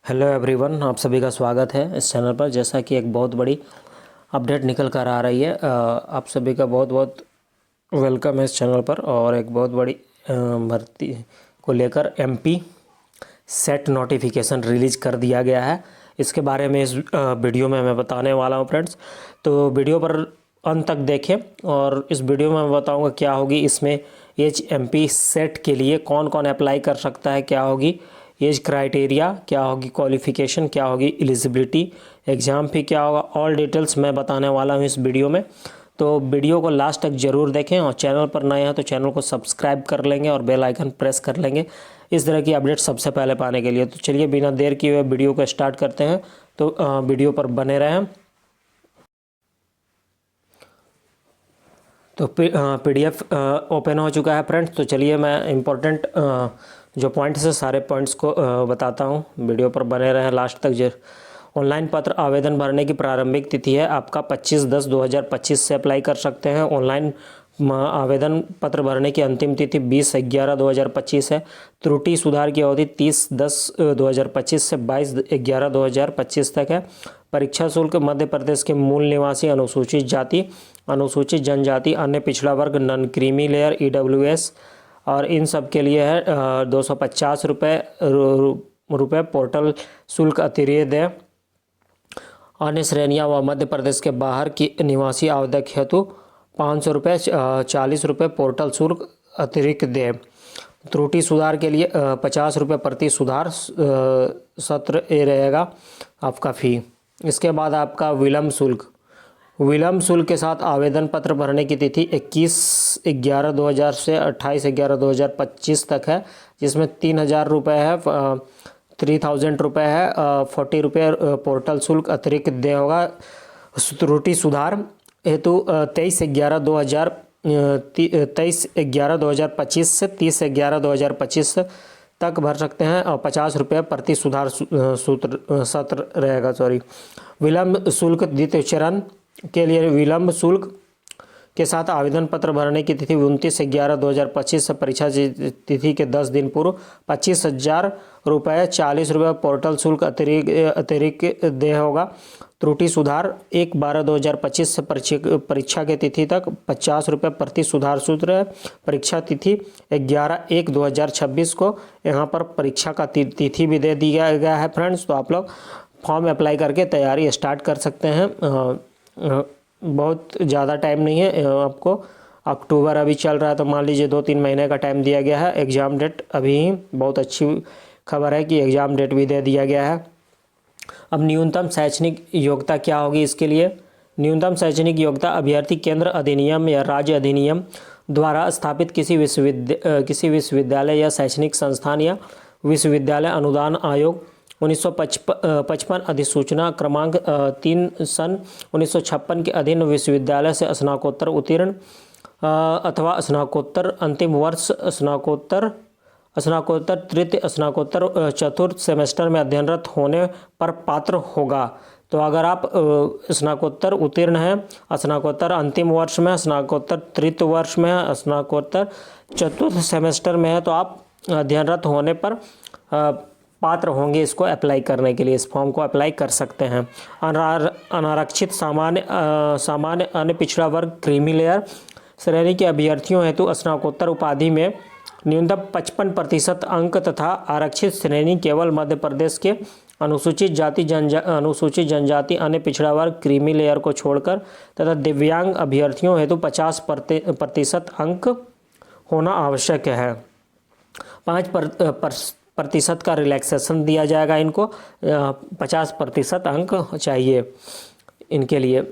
Hello everyone, आप सभी का स्वागत है इस चैनल पर। जैसा कि एक बहुत बड़ी अपडेट निकल कर आ रही है, आप सभी का बहुत बहुत वेलकम है इस चैनल पर। और एक बहुत बड़ी भर्ती को लेकर एमपी सेट नोटिफिकेशन रिलीज़ कर दिया गया है। इसके बारे में इस वीडियो में मैं बताने वाला हूं फ्रेंड्स, तो वीडियो पर अंत तक देखें। और इस वीडियो में मैं बताऊंगा क्या होगी इसमें एज एमपी सेट के लिए कौन कौन अप्लाई कर सकता है, क्या होगी एज क्राइटेरिया, क्या होगी क्वालिफ़िकेशन, क्या होगी एलिजिबिलिटी, एग्ज़ाम फी क्या होगा, ऑल डिटेल्स मैं बताने वाला हूँ इस वीडियो में। तो वीडियो को लास्ट तक ज़रूर देखें और चैनल पर नए हैं तो चैनल को सब्सक्राइब कर लेंगे और बेल आइकन प्रेस कर लेंगे इस तरह की अपडेट सबसे पहले पाने के लिए। तो चलिए बिना देर किए हुए वीडियो को स्टार्ट करते हैं, तो वीडियो पर बने रहें। तो PDF ओपन हो चुका है फ्रेंड्स। तो चलिए मैं इम्पोर्टेंट जो पॉइंट्स है सारे पॉइंट्स को बताता हूँ, वीडियो पर बने रहें लास्ट तक। ऑनलाइन पत्र आवेदन भरने की प्रारंभिक तिथि है आपका 25/10/2025 से अप्लाई कर सकते हैं। ऑनलाइन आवेदन पत्र भरने की अंतिम तिथि 20/11/2025 है। त्रुटि सुधार की अवधि 30/10/2025 से 22/11/2025 तक है। परीक्षा शुल्क मध्य प्रदेश के मूल निवासी, अनुसूचित जाति, अनुसूचित जनजाति, अन्य पिछड़ा वर्ग, नॉन क्रीमी लेयर, EWS और इन सब के लिए है 250 रुपये पोर्टल शुल्क अतिरिक्त है। अन्य श्रेणियाँ व मध्य प्रदेश के बाहर की निवासी आवेदक हेतु 500 रुपये 40 रुपये पोर्टल शुल्क अतिरिक्त दे। त्रुटि सुधार के लिए 50 रुपये प्रति सुधार सत्र ये रहेगा आपका फ़ी। इसके बाद आपका विलम्ब शुल्क के साथ आवेदन पत्र भरने की तिथि 21/11/2000 से 28/11/2025 तक है, जिसमें 3000 रुपये है, 3000 रुपये है, 40 रुपये पोर्टल शुल्क अतिरिक्त दे होगा। त्रुटि सुधार हेतु 23/11/2025 से 30/11/2025 तक भर सकते हैं और 50 रुपये प्रति सुधार सत्र रहेगा। विलम्ब शुल्क द्वितीय चरण के लिए विलम्ब शुल्क के साथ आवेदन पत्र भरने की तिथि 29/11/2025 से परीक्षा तिथि के 10 दिन पूर्व 25,000 रुपये 40 रुपये पोर्टल शुल्क अतिरिक्त दे होगा। त्रुटि सुधार 1/12/2025 से परीक्षा की तिथि तक 50 रुपये प्रति सुधार सूत्र है। परीक्षा तिथि 11/1/2026 को यहाँ पर परीक्षा का तिथि भी दे दिया गया है फ्रेंड्स। तो आप लोग फॉर्म अप्लाई करके तैयारी स्टार्ट कर सकते हैं। बहुत ज़्यादा टाइम नहीं है आपको, अक्टूबर अभी चल रहा है तो मान लीजिए 2-3 महीने का टाइम दिया गया है। एग्ज़ाम डेट अभी बहुत अच्छी खबर है कि एग्ज़ाम डेट भी दे दिया गया है। अब न्यूनतम शैक्षणिक योग्यता क्या होगी इसके लिए? न्यूनतम शैक्षणिक योग्यता अभ्यर्थी केंद्र अधिनियम या राज्य अधिनियम द्वारा स्थापित किसी विश्वविद्यालय या शैक्षणिक संस्थान या विश्वविद्यालय अनुदान आयोग 1955 अधिसूचना क्रमांक 3 सन 1956 के अधीन विश्वविद्यालय से स्नातकोत्तर उत्तीर्ण अथवा स्नातकोत्तर अंतिम वर्ष, स्नातकोत्तर तृतीय, स्नातकोत्तर चतुर्थ सेमेस्टर में अध्ययनरत होने पर पात्र होगा। तो अगर आप स्नातकोत्तर उत्तीर्ण हैं, स्नातकोत्तर अंतिम वर्ष में, स्नातकोत्तर तृतीय वर्ष में, स्नातकोत्तर चतुर्थ सेमेस्टर में है, तो आप अध्ययनरत होने पर पात्र होंगे इसको अप्लाई करने के लिए। इस फॉर्म को अप्लाई कर सकते हैं। अनारक्षित सामान्य अन्य पिछड़ा वर्ग क्रीमी लेयर श्रेणी के अभ्यर्थियों हेतु स्नातकोत्तर उपाधि में न्यूनतम 55% अंक तथा आरक्षित श्रेणी केवल मध्य प्रदेश के अनुसूचित अनुसूचित जनजाति अन्य पिछड़ा वर्ग क्रीमी लेयर को छोड़कर तथा दिव्यांग अभ्यर्थियों हेतु 50% अंक होना आवश्यक है। 5% का रिलैक्सेशन दिया जाएगा इनको, 50% अंक चाहिए इनके लिए।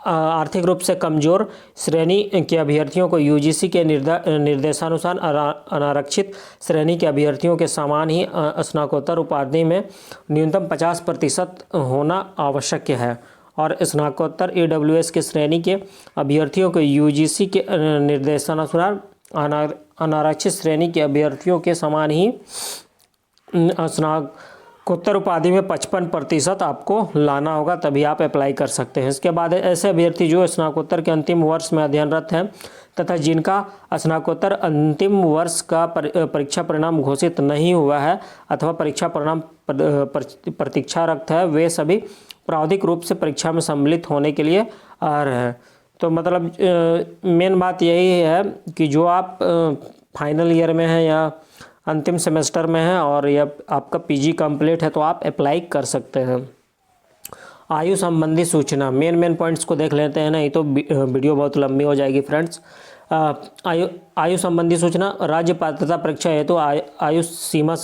आर्थिक रूप से कमजोर श्रेणी के अभ्यर्थियों को UGC के निर्देशानुसार अनारक्षित श्रेणी के अभ्यर्थियों के समान ही स्नातकोत्तर उपाधि में न्यूनतम 50% होना आवश्यक है। और स्नातकोत्तर EWS के श्रेणी के अभ्यर्थियों को UGC के निर्देशानुसार अनारक्षित श्रेणी के अभ्यर्थियों के समान ही स्नातकोत्तर उपाधि में 55% आपको लाना होगा, तभी आप अप्लाई कर सकते हैं। इसके बाद ऐसे अभ्यर्थी जो स्नातकोत्तर के अंतिम वर्ष में अध्ययनरत हैं तथा जिनका स्नातकोत्तर अंतिम वर्ष का परीक्षा परिणाम घोषित नहीं हुआ है अथवा परीक्षा परिणाम प्रतीक्षारत है, वे सभी प्रावधानिक रूप से परीक्षा में सम्मिलित होने के लिए अर्ह हैं। तो मतलब मेन बात यही है कि जो आप फाइनल ईयर में हैं या अंतिम सेमेस्टर में हैं और या आपका पीजी कंप्लीट है तो आप अप्लाई कर सकते हैं। आयु संबंधी सूचना, मेन पॉइंट्स को देख लेते हैं, नहीं तो वीडियो बहुत लंबी हो जाएगी फ्रेंड्स। आयु संबंधी सूचना, राज्य पात्रता परीक्षा हेतु तो आयु सीमा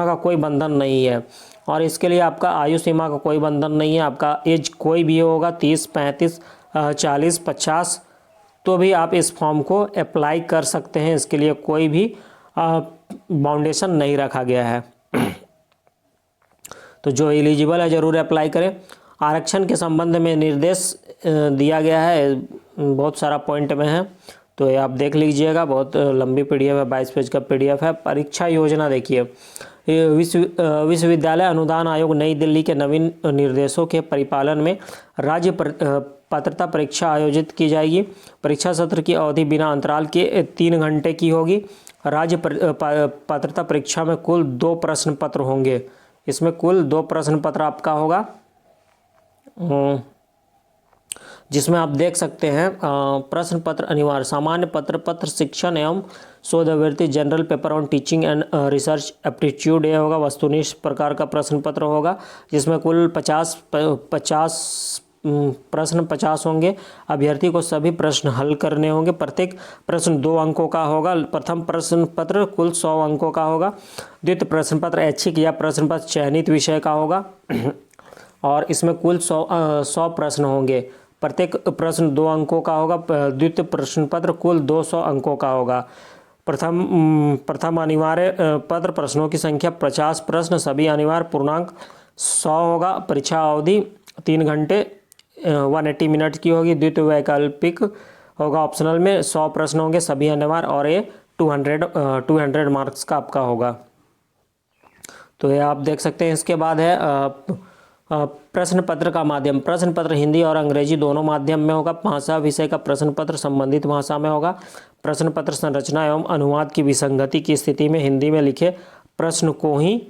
का कोई बंधन नहीं है और इसके लिए आपका आयु सीमा का कोई बंधन नहीं है। आपका एज कोई भी होगा, 30, 35, 40, 50, तो भी आप इस फॉर्म को अप्लाई कर सकते हैं। इसके लिए कोई भी बाउंडेशन नहीं रखा गया है। तो जो एलिजिबल है ज़रूर अप्लाई करें। आरक्षण के संबंध में निर्देश दिया गया है, बहुत सारा पॉइंट में है, तो ये आप देख लीजिएगा। बहुत लंबी पीडीएफ है, 22 पेज का पीडीएफ है। परीक्षा योजना देखिए, विश्वविद्यालय अनुदान आयोग नई दिल्ली के नवीन निर्देशों के परिपालन में राज्य पात्रता परीक्षा आयोजित की जाएगी। परीक्षा सत्र की अवधि बिना अंतराल के 3 घंटे की होगी। राज्य पात्रता परीक्षा में कुल 2 प्रश्न पत्र होंगे। इसमें कुल 2 प्रश्न पत्र आपका होगा, जिसमें आप देख सकते हैं प्रश्न पत्र अनिवार्य, सामान्य पत्र शिक्षण एवं शोधावृत्ति, general paper on teaching and research aptitude, ये होगा। वस्तुनिष्ठ प्रकार का प्रश्न पत्र होगा, जिसमें कुल 50 प्रश्न 50 होंगे। अभ्यर्थी को सभी प्रश्न हल करने होंगे। प्रत्येक प्रश्न 2 अंकों का होगा। प्रथम प्रश्न पत्र कुल 100 अंकों का होगा। द्वितीय प्रश्न पत्र ऐच्छिक या प्रश्न पत्र चयनित विषय का होगा और इसमें कुल 100 प्रश्न होंगे। प्रत्येक प्रश्न 2 अंकों का होगा। द्वितीय प्रश्न पत्र कुल 200 अंकों का होगा। प्रथम अनिवार्य पत्र प्रश्नों की संख्या 50 प्रश्न, सभी अनिवार्य पूर्णांक 100 होगा। परीक्षा अवधि 3 घंटे 180 मिनट की होगी। द्वितीय वैकल्पिक होगा, ऑप्शनल में 100 प्रश्न होंगे, सभी अनिवार्य, और ये 200 मार्क्स का आपका होगा। तो ये आप देख सकते हैं। इसके बाद है प्रश्न पत्र का माध्यम। प्रश्न पत्र हिंदी और अंग्रेजी दोनों माध्यम में होगा। भाषा विषय का प्रश्न पत्र संबंधित भाषा में होगा। प्रश्न पत्र संरचना एवं अनुवाद की विसंगति की स्थिति में हिंदी में लिखे प्रश्न को ही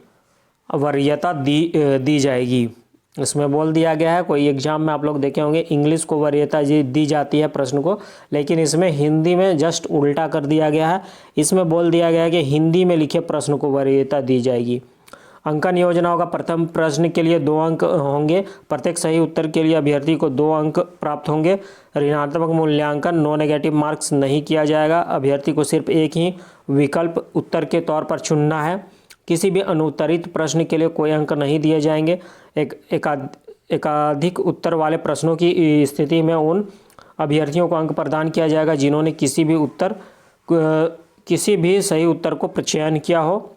वरीयता दी जाएगी। इसमें बोल दिया गया है, कोई एग्जाम में आप लोग देखे होंगे इंग्लिश को वरीयता दी जाती है प्रश्न को, लेकिन इसमें हिंदी में जस्ट उल्टा कर दिया गया है। इसमें बोल दिया गया है कि हिंदी में लिखे प्रश्न को वरीयता दी जाएगी। अंकन योजना होगा। प्रथम प्रश्न के लिए 2 अंक होंगे। प्रत्येक सही उत्तर के लिए अभ्यर्थी को 2 अंक प्राप्त होंगे। ऋणात्मक मूल्यांकन, नो नेगेटिव मार्क्स नहीं किया जाएगा। अभ्यर्थी को सिर्फ एक ही विकल्प उत्तर के तौर पर चुनना है। किसी भी अनुत्तरित प्रश्न के लिए कोई अंक नहीं दिए जाएंगे। एकाधिक उत्तर वाले प्रश्नों की स्थिति में उन अभ्यर्थियों को अंक प्रदान किया जाएगा जिन्होंने किसी भी सही उत्तर को चयन किया हो।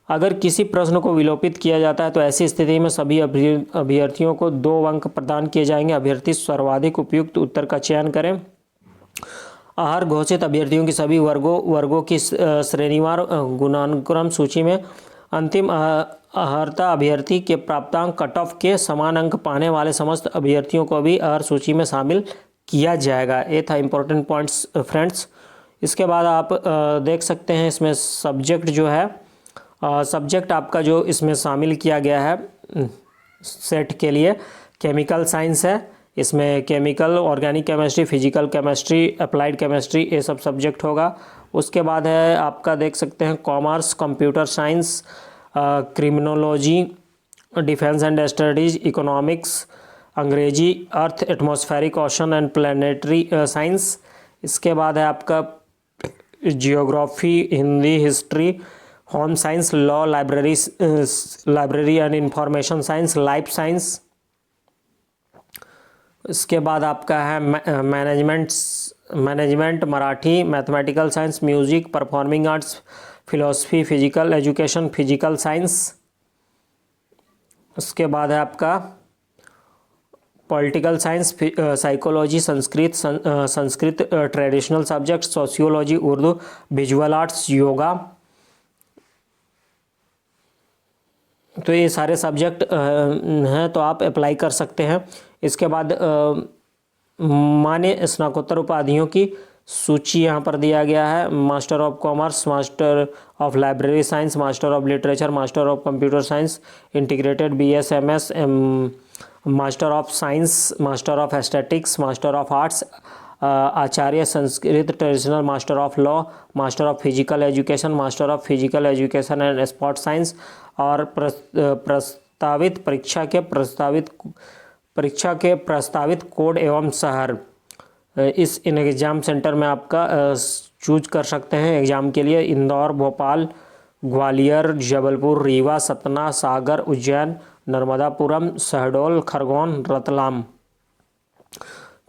अगर किसी प्रश्न को विलोपित किया जाता है तो ऐसी स्थिति में सभी अभ्यर्थियों को 2 अंक प्रदान किए जाएंगे। अभ्यर्थी सर्वाधिक उपयुक्त उत्तर का चयन करें। आहर घोषित अभ्यर्थियों की सभी वर्गों की श्रेणीवार गुणानुक्रम सूची में अंतिम अहर्ता अभ्यर्थी के प्राप्तांक कट ऑफ के समान अंक पाने वाले समस्त अभ्यर्थियों को भी अहर सूची में शामिल किया जाएगा। ये था इम्पोर्टेंट पॉइंट्स फ्रेंड्स। इसके बाद आप देख सकते हैं इसमें सब्जेक्ट जो है, सब्जेक्ट आपका जो इसमें शामिल किया गया है सेट के लिए, केमिकल साइंस है। इसमें chemical, organic chemistry, physical chemistry, applied chemistry, ये सब सब्जेक्ट होगा। उसके बाद है आपका देख सकते हैं commerce, computer science, criminology, defence and studies, economics, अंग्रेजी, earth, atmospheric ocean and planetary science. इसके बाद है आपका geography, Hindi, history, home science, law, library and information science, life science. इसके बाद आपका है management, Marathi, mathematical science, music, performing arts, philosophy, physical education, physical science. उसके बाद है आपका political science, psychology, Sanskrit traditional subject, sociology, Urdu, visual arts, yoga. तो ये सारे सब्जेक्ट हैं, तो आप अप्लाई कर सकते हैं। इसके बाद मान्य स्नातकोत्तर उपाधियों की सूची यहाँ पर दिया गया है। Master of commerce, master of library science, master of literature, master of computer science, integrated BS MS, master of science, master of aesthetics, master of arts, Acharya Sanskrit traditional, master of law, master of physical education, master of physical education and sports science. और प्रस्तावित परीक्षा के प्रस्तावित code एवं शहर इस in exam centre में आपका चूज कर सकते हैं एग्ज़ाम के लिए। इंदौर, भोपाल, ग्वालियर, जबलपुर, रीवा, सतना, सागर, उज्जैन, नर्मदापुरम, शहडोल, खरगोन, रतलाम।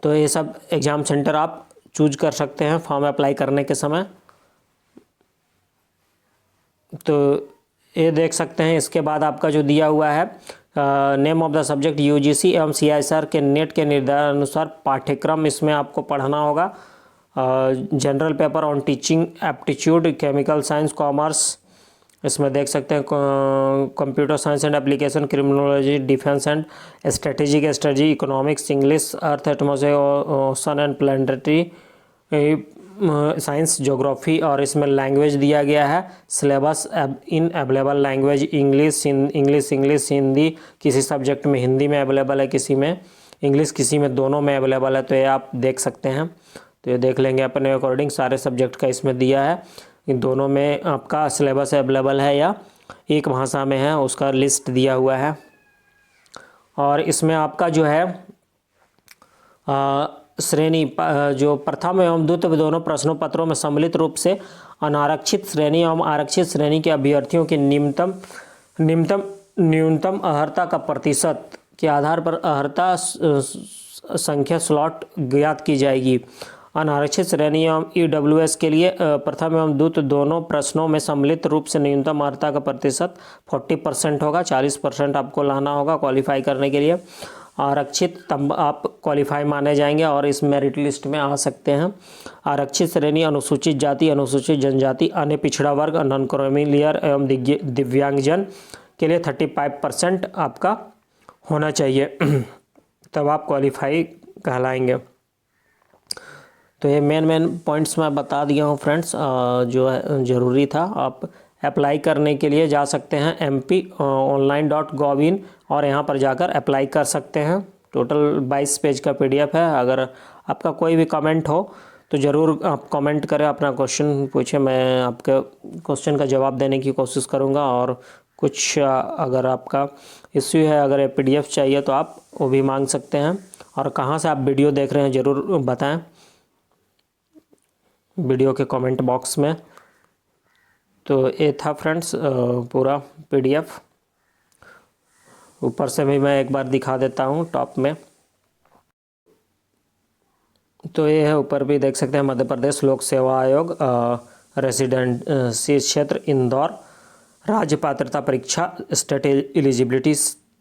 तो ये सब एग्ज़ाम सेंटर आप चूज कर सकते हैं फॉर्म अप्लाई करने के समय। तो ये देख सकते हैं। इसके बाद आपका जो दिया हुआ है name of the subject UGC एवं CISR के नेट के निर्धारण अनुसार पाठ्यक्रम इसमें आपको पढ़ना होगा। General paper on teaching aptitude, chemical science, commerce, इसमें देख सकते हैं computer science and application, criminology, defence and strategic strategy, economics, English, earth, atmosphere, ocean and planetary science, geography. और इसमें लैंग्वेज दिया गया है। Syllabus in available language English, Hindi, किसी सब्जेक्ट में हिंदी में अवेलेबल है, किसी में इंग्लिश, किसी में दोनों में अवेलेबल है। तो ये आप देख सकते हैं। तो ये देख लेंगे अपने अकॉर्डिंग। सारे सब्जेक्ट का इसमें दिया है। इन दोनों में आपका सिलेबस अवेलेबल है या एक भाषा में है, उसका लिस्ट दिया हुआ है। और इसमें आपका जो है श्रेणी जो प्रथम एवं द्वितीय दोनों प्रश्नों पत्रों में सम्मिलित रूप से अनारक्षित श्रेणी एवं आरक्षित श्रेणी के अभ्यर्थियों की न्यूनतम अर्हता का प्रतिशत के आधार पर अर्हता संख्या स्लॉट ज्ञात की जाएगी। अनारक्षित श्रेणी एवं EWS के लिए प्रथम एवं द्वितीय दोनों प्रश्नों में सम्मिलित रूप से न्यूनतम अर्हता का प्रतिशत 40% होगा। 40% आपको लाना होगा क्वालिफाई करने के लिए। आरक्षित तब आप क्वालिफाई माने जाएंगे और इस मेरिट लिस्ट में आ सकते हैं। आरक्षित श्रेणी अनुसूचित जाति, अनुसूचित जनजाति, अन्य पिछड़ा वर्ग, नॉन क्रीमिलियर एवं दिव्यांगजन के लिए 35% आपका होना चाहिए तब आप क्वालिफाई कहलाएंगे। तो ये मेन पॉइंट्स मैं बता दिया हूँ फ्रेंड्स, जो है ज़रूरी था। आप अप्लाई करने के लिए जा सकते हैं mponline.gov.in और यहाँ पर जाकर अप्लाई कर सकते हैं। टोटल 22 पेज का PDF है। अगर आपका कोई भी कमेंट हो तो ज़रूर आप कमेंट करें, अपना क्वेश्चन पूछें, मैं आपके क्वेश्चन का जवाब देने की कोशिश करूँगा। और कुछ अगर आपका इश्यू है, अगर ये PDF चाहिए तो आप वो भी मांग सकते हैं। और कहाँ से आप वीडियो देख रहे हैं ज़रूर बताएं वीडियो के कमेंट बॉक्स में। तो ये था फ्रेंड्स पूरा PDF। ऊपर से भी मैं एक बार दिखा देता हूँ टॉप में। तो ये है, ऊपर भी देख सकते हैं मध्य प्रदेश लोक सेवा आयोग रेसिडेंसी क्षेत्र इंदौर, राज्य पात्रता परीक्षा स्टेट एलिजिबिलिटी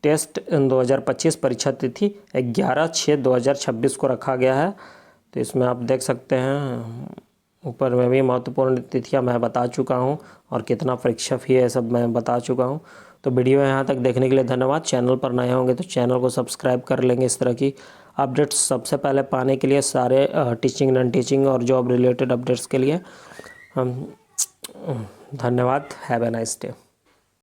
टेस्ट 2025, परीक्षा तिथि 11/6/2026 को रखा गया है। तो इसमें आप देख सकते हैं ऊपर में भी महत्वपूर्ण तिथियां मैं बता चुका हूं और कितना परीक्षा फी है सब मैं बता चुका हूं। तो वीडियो यहाँ तक देखने के लिए धन्यवाद। चैनल पर नए होंगे तो चैनल को सब्सक्राइब कर लेंगे इस तरह की अपडेट्स सबसे पहले पाने के लिए, सारे टीचिंग, नॉन टीचिंग और जॉब रिलेटेड अपडेट्स के लिए। धन्यवाद। Have a nice day.